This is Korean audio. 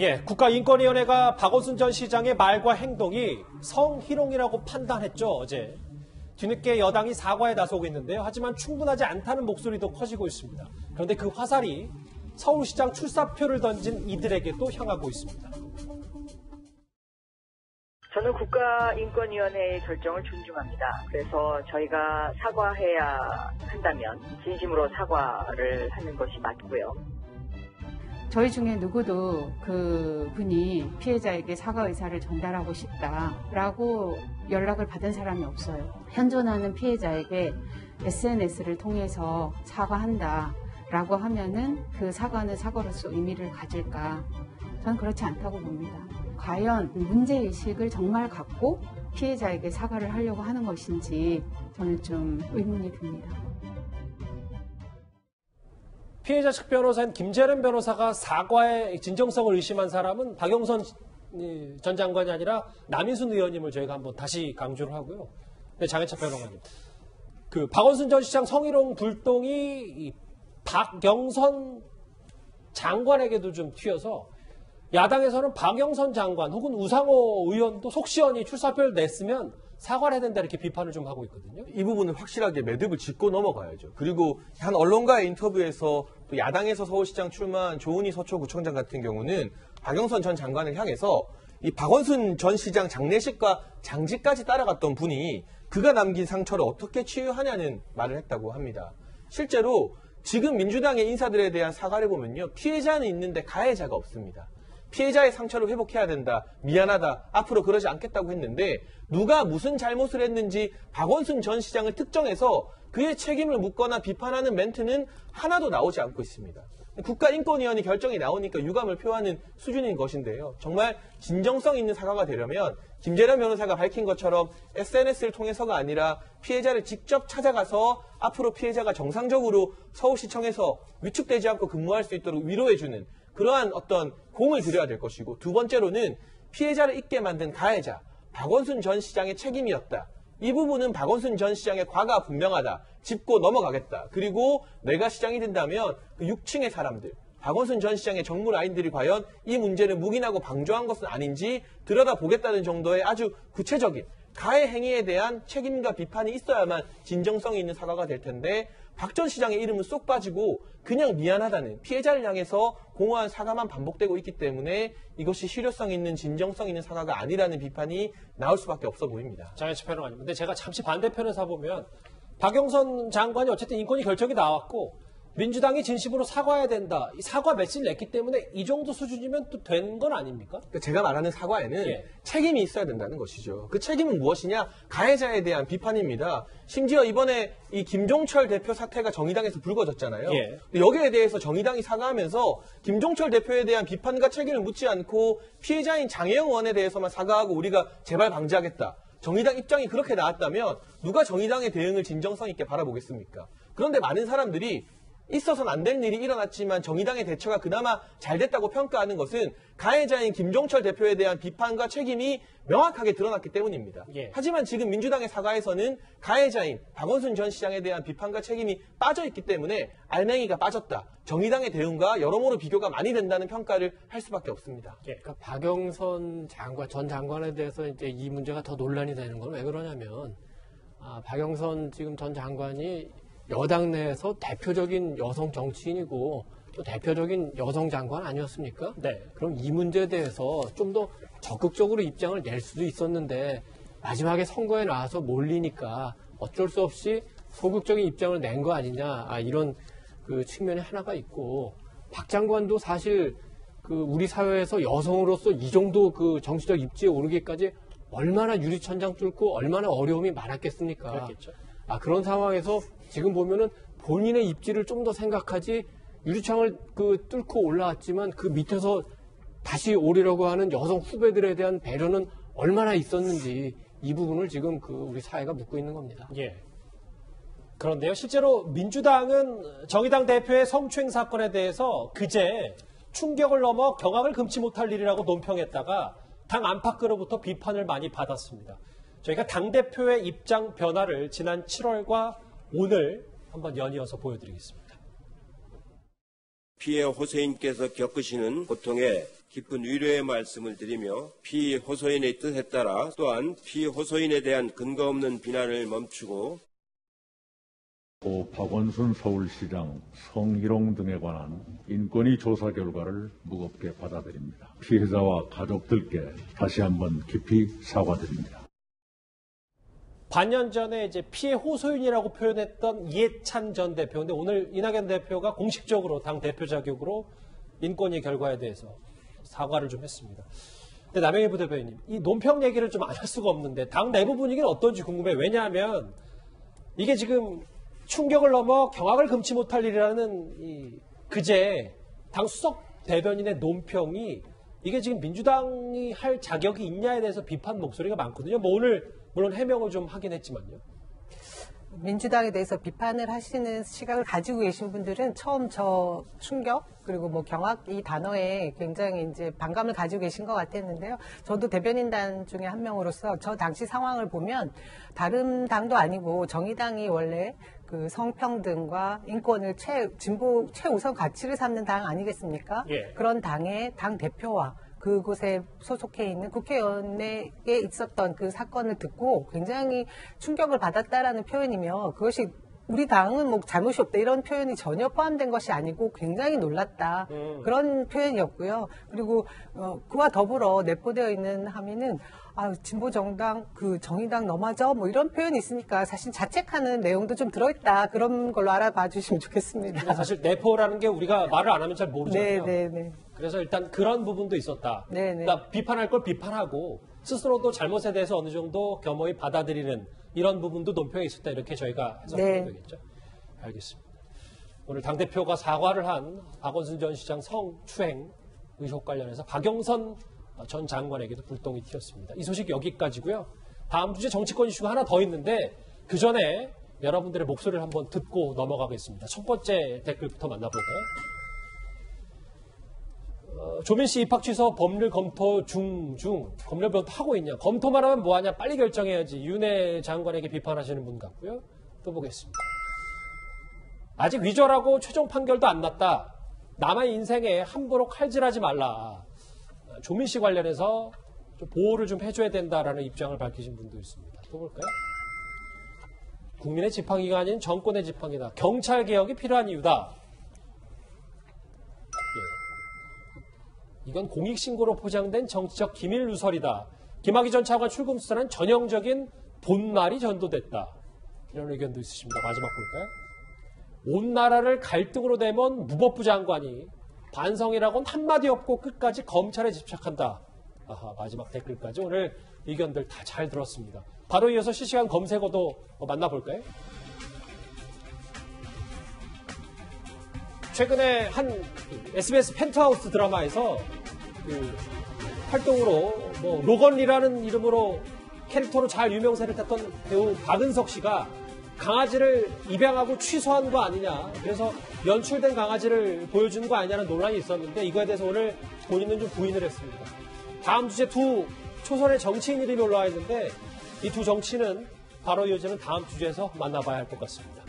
예, 국가인권위원회가 박원순 전 시장의 말과 행동이 성희롱이라고 판단했죠, 어제. 뒤늦게 여당이 사과에 나서고 있는데요. 하지만 충분하지 않다는 목소리도 커지고 있습니다. 그런데 그 화살이 서울시장 출사표를 던진 이들에게도 향하고 있습니다. 저는 국가인권위원회의 결정을 존중합니다. 그래서 저희가 사과해야 한다면 진심으로 사과를 하는 것이 맞고요. 저희 중에 누구도 그 분이 피해자에게 사과 의사를 전달하고 싶다라고 연락을 받은 사람이 없어요. 현존하는 피해자에게 SNS를 통해서 사과한다라고 하면은 그 사과는 사과로서 의미를 가질까? 저는 그렇지 않다고 봅니다. 과연 문제의식을 정말 갖고 피해자에게 사과를 하려고 하는 것인지 저는 좀 의문이 듭니다. 피해자 측 변호사인 김재련 변호사가 사과의 진정성을 의심한 사람은 박영선 전 장관이 아니라 남인순 의원님을 저희가 한번 다시 강조를 하고요. 네, 장해찬 변호사님. 그 박원순 전 시장 성희롱 불똥이 박영선 장관에게도 좀 튀어서 야당에서는 박영선 장관 혹은 우상호 의원도 속시원히 출사표를 냈으면 사과를 해야 된다 이렇게 비판을 좀 하고 있거든요. 이 부분은 확실하게 매듭을 짚고 넘어가야죠. 그리고 한 언론과의 인터뷰에서 또 야당에서 서울시장 출마한 조은희 서초구청장 같은 경우는 박영선 전 장관을 향해서 이 박원순 전 시장 장례식과 장지까지 따라갔던 분이 그가 남긴 상처를 어떻게 치유하냐는 말을 했다고 합니다. 실제로 지금 민주당의 인사들에 대한 사과를 보면요. 피해자는 있는데 가해자가 없습니다. 피해자의 상처를 회복해야 된다. 미안하다. 앞으로 그러지 않겠다고 했는데 누가 무슨 잘못을 했는지 박원순 전 시장을 특정해서 그의 책임을 묻거나 비판하는 멘트는 하나도 나오지 않고 있습니다. 국가인권위원회 결정이 나오니까 유감을 표하는 수준인 것인데요. 정말 진정성 있는 사과가 되려면 김재련 변호사가 밝힌 것처럼 SNS를 통해서가 아니라 피해자를 직접 찾아가서 앞으로 피해자가 정상적으로 서울시청에서 위축되지 않고 근무할 수 있도록 위로해주는 그러한 어떤 공을 들여야 될 것이고, 두 번째로는 피해자를 잊게 만든 가해자 박원순 전 시장의 책임이었다. 이 부분은 박원순 전 시장의 과거가 분명하다. 짚고 넘어가겠다. 그리고 내가 시장이 된다면 그 6층의 사람들, 박원순 전 시장의 정무 라인들이 과연 이 문제를 묵인하고 방조한 것은 아닌지 들여다보겠다는 정도의 아주 구체적인 가해 행위에 대한 책임과 비판이 있어야만 진정성이 있는 사과가 될 텐데, 박 전 시장의 이름은 쏙 빠지고 그냥 미안하다는 피해자를 향해서 공허한 사과만 반복되고 있기 때문에 이것이 실효성 있는 진정성 있는 사과가 아니라는 비판이 나올 수밖에 없어 보입니다. 장해찬 변호사님. 근데 제가 잠시 반대편에서 보면 박영선 장관이 어쨌든 인권위 결정이 나왔고 민주당이 진심으로 사과해야 된다. 이 사과 메시지를 냈기 때문에 이 정도 수준이면 또 된 건 아닙니까? 그러니까 제가 말하는 사과에는 책임이 있어야 된다는 것이죠. 그 책임은 무엇이냐? 가해자에 대한 비판입니다. 심지어 이번에 이 김종철 대표 사태가 정의당에서 불거졌잖아요. 여기에 대해서 정의당이 사과하면서 김종철 대표에 대한 비판과 책임을 묻지 않고 피해자인 장혜영 의원에 대해서만 사과하고 우리가 재발 방지하겠다. 정의당 입장이 그렇게 나왔다면 누가 정의당의 대응을 진정성 있게 바라보겠습니까? 그런데 많은 사람들이 있어서는 안 될 일이 일어났지만 정의당의 대처가 그나마 잘 됐다고 평가하는 것은 가해자인 김종철 대표에 대한 비판과 책임이 명확하게 드러났기 때문입니다. 하지만 지금 민주당의 사과에서는 가해자인 박원순 전 시장에 대한 비판과 책임이 빠져있기 때문에 알맹이가 빠졌다. 정의당의 대응과 여러모로 비교가 많이 된다는 평가를 할 수밖에 없습니다. 그러니까 박영선 장관, 전 장관에 대해서 이제 이 문제가 더 논란이 되는 건 왜 그러냐면, 박영선 지금 전 장관이 여당 내에서 대표적인 여성 정치인이고 또 대표적인 여성 장관 아니었습니까? 네. 그럼 이 문제에 대해서 좀 더 적극적으로 입장을 낼 수도 있었는데 마지막에 선거에 나와서 몰리니까 어쩔 수 없이 소극적인 입장을 낸 거 아니냐, 이런 그 측면이 하나가 있고, 박 장관도 사실 그 우리 사회에서 여성으로서 이 정도 그 정치적 입지에 오르기까지 얼마나 유리천장 뚫고 얼마나 어려움이 많았겠습니까? 그렇겠죠. 그런 상황에서 지금 보면은 본인의 입지를 좀 더 생각하지, 유리창을 그 뚫고 올라왔지만 그 밑에서 다시 오르려고 하는 여성 후배들에 대한 배려는 얼마나 있었는지, 이 부분을 지금 그 우리 사회가 묻고 있는 겁니다. 그런데요, 실제로 민주당은 정의당 대표의 성추행 사건에 대해서 그제 충격을 넘어 경악을 금치 못할 일이라고 논평했다가 당 안팎으로부터 비판을 많이 받았습니다. 저희가 당대표의 입장 변화를 지난 7월과 오늘 한번 연이어서 보여드리겠습니다. 피해 호세인께서 겪으시는 고통에 깊은 위로의 말씀을 드리며 피호소인의 뜻에 따라 또한 피호소인에 대한 근거 없는 비난을 멈추고 고 박원순 서울시장, 성희롱 등에 관한 인권위 조사 결과를 무겁게 받아들입니다. 피해자와 가족들께 다시 한번 깊이 사과드립니다. 반년 전에 이제 피해 호소인이라고 표현했던 이해찬 전 대표인데 오늘 이낙연 대표가 공식적으로 당 대표 자격으로 인권위 결과에 대해서 사과를 좀 했습니다. 근데 남영희 부대표님, 이 논평 얘기를 좀 안 할 수가 없는데 당 내부 분위기는 어떤지 궁금해요. 왜냐하면 이게 지금 충격을 넘어 경악을 금치 못할 일이라는 그제 당 수석 대변인의 논평이 이게 지금 민주당이 할 자격이 있냐에 대해서 비판 목소리가 많거든요. 뭐 오늘 물론 해명을 좀 하긴 했지만요. 민주당에 대해서 비판을 하시는 시각을 가지고 계신 분들은 처음 저 충격 그리고 뭐 경악 이 단어에 굉장히 이제 반감을 가지고 계신 것 같았는데요. 저도 대변인단 중에 한 명으로서 저 당시 상황을 보면 다른 당도 아니고 정의당이 원래 그 성평등과 인권을 진보 최우선 가치를 삼는 당 아니겠습니까? 예. 그런 당의 당 대표와 그곳에 소속해 있는 국회의원에 있었던 그 사건을 듣고 굉장히 충격을 받았다라는 표현이며 그것이 우리 당은 뭐 잘못이 없다 이런 표현이 전혀 포함된 것이 아니고 굉장히 놀랐다 그런 표현이었고요. 그리고 그와 더불어 내포되어 있는 함의는 진보 정당 그 정의당 너마저 뭐 이런 표현이 있으니까 사실 자책하는 내용도 좀 들어있다 그런 걸로 알아봐 주시면 좋겠습니다. 사실 내포라는 게 우리가 말을 안 하면 잘 모르잖아요. 네. 그래서 일단 그런 부분도 있었다. 네네. 그러니까 비판할 걸 비판하고 스스로도 잘못에 대해서 어느 정도 겸허히 받아들이는 이런 부분도 논평에 있었다. 이렇게 저희가 해석하면 되겠죠. 알겠습니다. 오늘 당대표가 사과를 한 박원순 전 시장 성추행 의혹 관련해서 박영선 전 장관에게도 불똥이 튀었습니다. 이 소식 여기까지고요. 다음 주제 정치권 이슈가 하나 더 있는데 그 전에 여러분들의 목소리를 한번 듣고 넘어가겠습니다. 첫 번째 댓글부터 만나볼까요? 조민 씨 입학 취소 법률 검토 중 법률 검토하고 있냐? 검토만 하면 뭐하냐? 빨리 결정해야지. 윤해 장관에게 비판하시는 분 같고요. 또 보겠습니다. 아직 위조라고 최종 판결도 안 났다. 남의 인생에 함부로 칼질하지 말라. 조민 씨 관련해서 좀 보호를 좀 해줘야 된다라는 입장을 밝히신 분도 있습니다. 또 볼까요? 국민의 지팡이가 아닌 정권의 지팡이다. 경찰 개혁이 필요한 이유다. 이건 공익신고로 포장된 정치적 기밀 누설이다. 김학의 전 차관 출금 수사는 전형적인 본말이 전도됐다. 이런 의견도 있으십니다. 마지막 볼까요? 온 나라를 갈등으로 내몬 무법부 장관이 반성이라고는 한마디 없고 끝까지 검찰에 집착한다. 아하, 마지막 댓글까지 오늘 의견들 다 잘 들었습니다. 바로 이어서 실시간 검색어도 만나볼까요? 최근에 한 SBS 펜트하우스 드라마에서 그 활동으로 뭐 로건리라는 이름으로 캐릭터로 잘 유명세를 탔던 배우 박은석 씨가 강아지를 입양하고 취소한 거 아니냐. 그래서 연출된 강아지를 보여주는 거 아니냐는 논란이 있었는데 이거에 대해서 오늘 본인은 좀 부인을 했습니다. 다음 주제 두 초선의 정치인 이름이 올라와 있는데 이 두 정치인은 바로 이어지는 다음 주제에서 만나봐야 할 것 같습니다.